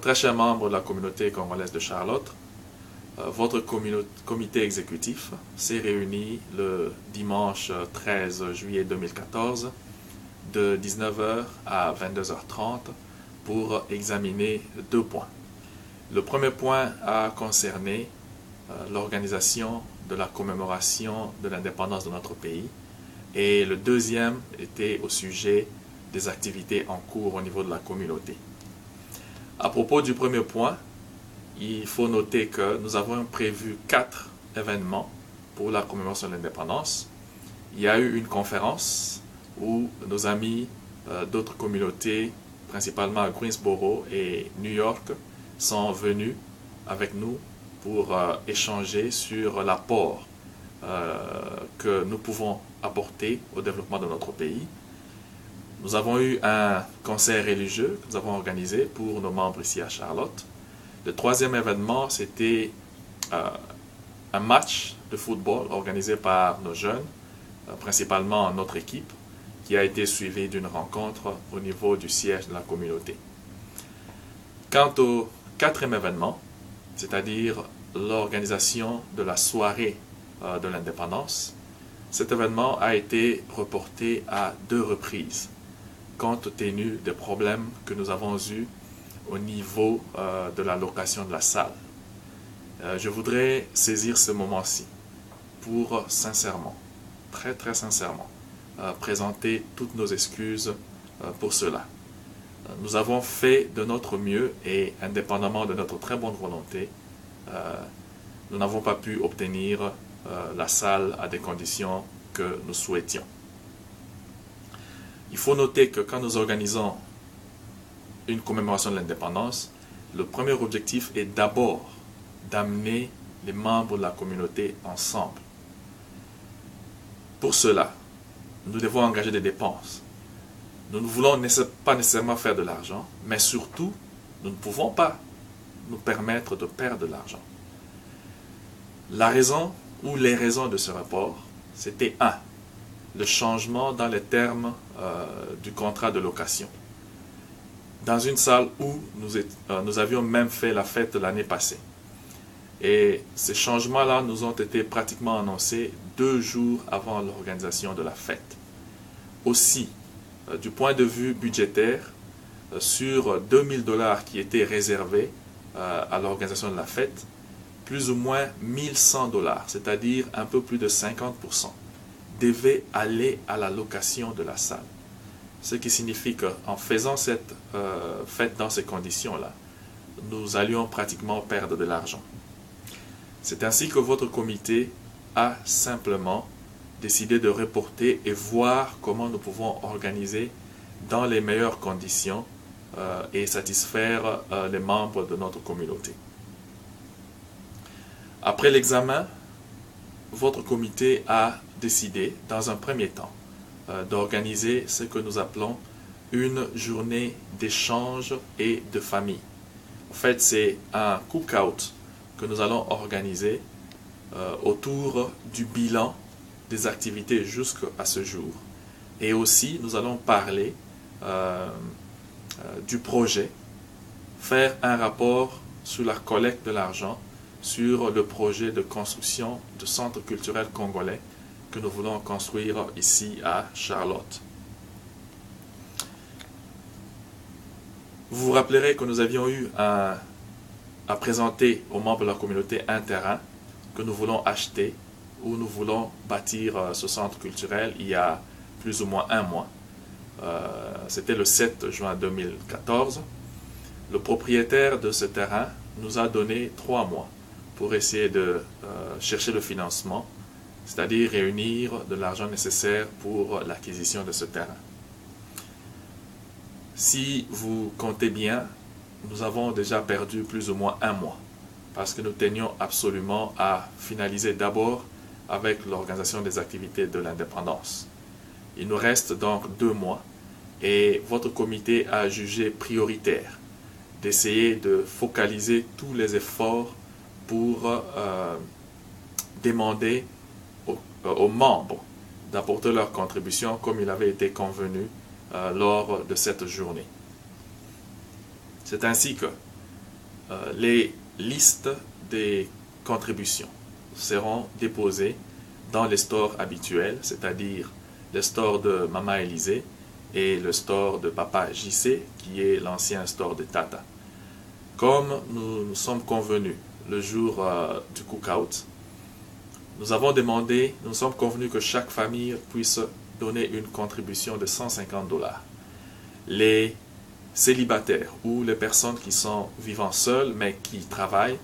Très chers membres de la communauté congolaise de Charlotte, votre comité exécutif s'est réuni le dimanche 13 juillet 2014 de 19h à 22h30 pour examiner deux points. Le premier point a concerné l'organisation de la commémoration de l'indépendance de notre pays et le deuxième était au sujet des activités en cours au niveau de la communauté. À propos du premier point, il faut noter que nous avons prévu 4 événements pour la commémoration de l'indépendance. Il y a eu une conférence où nos amis d'autres communautés, principalement à Greensboro et New York, sont venus avec nous pour échanger sur l'apport que nous pouvons apporter au développement de notre pays. Nous avons eu un concert religieux que nous avons organisé pour nos membres ici à Charlotte. Le troisième événement, c'était un match de football organisé par nos jeunes, principalement notre équipe, qui a été suivi d'une rencontre au niveau du siège de la communauté. Quant au quatrième événement, c'est-à-dire l'organisation de la soirée de l'indépendance, cet événement a été reporté à 2 reprises, compte tenu des problèmes que nous avons eus au niveau de la location de la salle. Je voudrais saisir ce moment-ci pour sincèrement, très sincèrement, présenter toutes nos excuses pour cela. Nous avons fait de notre mieux et indépendamment de notre très bonne volonté, nous n'avons pas pu obtenir la salle à des conditions que nous souhaitions. Il faut noter que quand nous organisons une commémoration de l'indépendance, le premier objectif est d'abord d'amener les membres de la communauté ensemble. Pour cela, nous devons engager des dépenses. Nous ne voulons pas nécessairement faire de l'argent, mais surtout, nous ne pouvons pas nous permettre de perdre de l'argent. La raison ou les raisons de ce report, c'était 1. Le changement dans les termes du contrat de location. Dans une salle où nous avions même fait la fête l'année passée. Et ces changements-là nous ont été pratiquement annoncés 2 jours avant l'organisation de la fête. Aussi, du point de vue budgétaire, sur 2000 $ qui étaient réservés à l'organisation de la fête, plus ou moins 1100 $, c'est-à-dire un peu plus de 50%, devaient aller à la location de la salle. Ce qui signifie qu'en faisant cette fête dans ces conditions-là, nous allions pratiquement perdre de l'argent. C'est ainsi que votre comité a simplement décidé de reporter et voir comment nous pouvons organiser dans les meilleures conditions et satisfaire les membres de notre communauté. Après l'examen, votre comité a décidé, dans un premier temps, d'organiser ce que nous appelons une journée d'échange et de famille. En fait, c'est un cook-out que nous allons organiser autour du bilan des activités jusqu'à ce jour. Et aussi, nous allons parler du projet, faire un rapport sur la collecte de l'argent, sur le projet de construction du centre culturel congolais que nous voulons construire ici à Charlotte. Vous vous rappellerez que nous avions eu à présenter aux membres de la communauté un terrain que nous voulons acheter, où nous voulons bâtir ce centre culturel il y a plus ou moins 1 mois. C'était le 7 juin 2014. Le propriétaire de ce terrain nous a donné 3 mois pour essayer de chercher le financement, c'est-à-dire réunir de l'argent nécessaire pour l'acquisition de ce terrain. Si vous comptez bien, nous avons déjà perdu plus ou moins 1 mois, parce que nous tenions absolument à finaliser d'abord avec l'organisation des activités de l'indépendance. Il nous reste donc 2 mois, et votre comité a jugé prioritaire d'essayer de focaliser tous les efforts pour demander aux membres d'apporter leur contribution comme il avait été convenu lors de cette journée. C'est ainsi que les listes des contributions seront déposées dans les stores habituels, c'est-à-dire le store de Maman Élisée et le store de Papa JC, qui est l'ancien store de Tata. Comme nous sommes convenus le jour du cookout, nous sommes convenus que chaque famille puisse donner une contribution de 150 $. Les célibataires ou les personnes qui sont vivant seules mais qui travaillent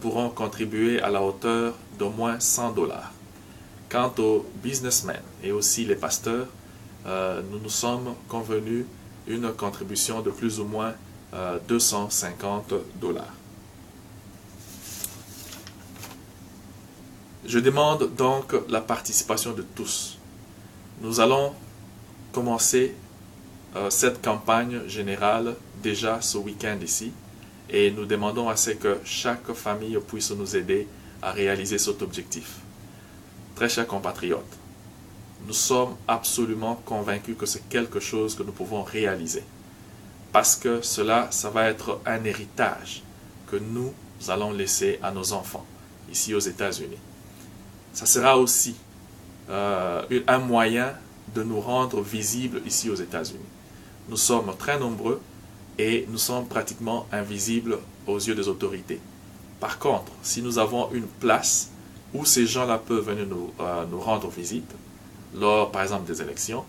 pourront contribuer à la hauteur d'au moins 100 $. Quant aux businessmen et aussi les pasteurs, nous nous sommes convenus une contribution de plus ou moins 250 $. Je demande donc la participation de tous. Nous allons commencer cette campagne générale déjà ce week-end ici et nous demandons à ce que chaque famille puisse nous aider à réaliser cet objectif. Très chers compatriotes, nous sommes absolument convaincus que c'est quelque chose que nous pouvons réaliser parce que ça va être un héritage que nous allons laisser à nos enfants ici aux États-Unis. Ça sera aussi un moyen de nous rendre visibles ici aux États-Unis. Nous sommes très nombreux et nous sommes pratiquement invisibles aux yeux des autorités. Par contre, si nous avons une place où ces gens-là peuvent venir nous rendre visite, lors par exemple des élections,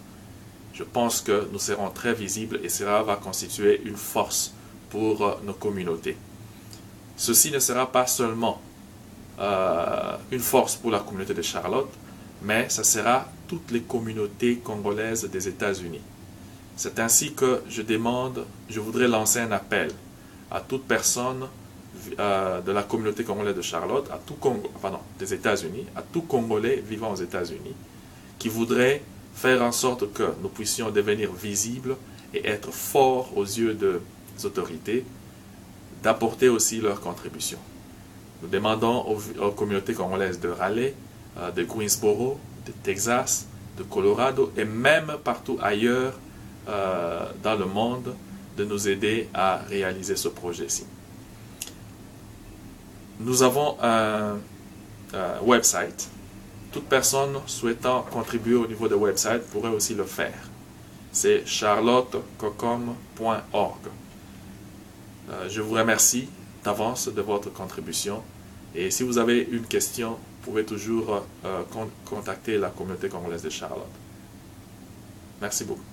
je pense que nous serons très visibles et cela va constituer une force pour nos communautés. Ceci ne sera pas seulement une force pour la communauté de Charlotte, mais ça sera toutes les communautés congolaises des États-Unis. C'est ainsi que je voudrais lancer un appel à toute personne de la communauté congolaise de Charlotte, des États-Unis, à tout Congolais vivant aux États-Unis, qui voudrait faire en sorte que nous puissions devenir visibles et être forts aux yeux des autorités, d'apporter aussi leur contribution. Nous demandons aux communautés congolaises de Raleigh, de Greensboro, de Texas, de Colorado et même partout ailleurs dans le monde de nous aider à réaliser ce projet-ci. Nous avons un website. Toute personne souhaitant contribuer au niveau de website pourrait aussi le faire. C'est charlottecocom.org. Je vous remercie d'avance de votre contribution et si vous avez une question, vous pouvez toujours contacter la communauté congolaise de Charlotte. Merci beaucoup.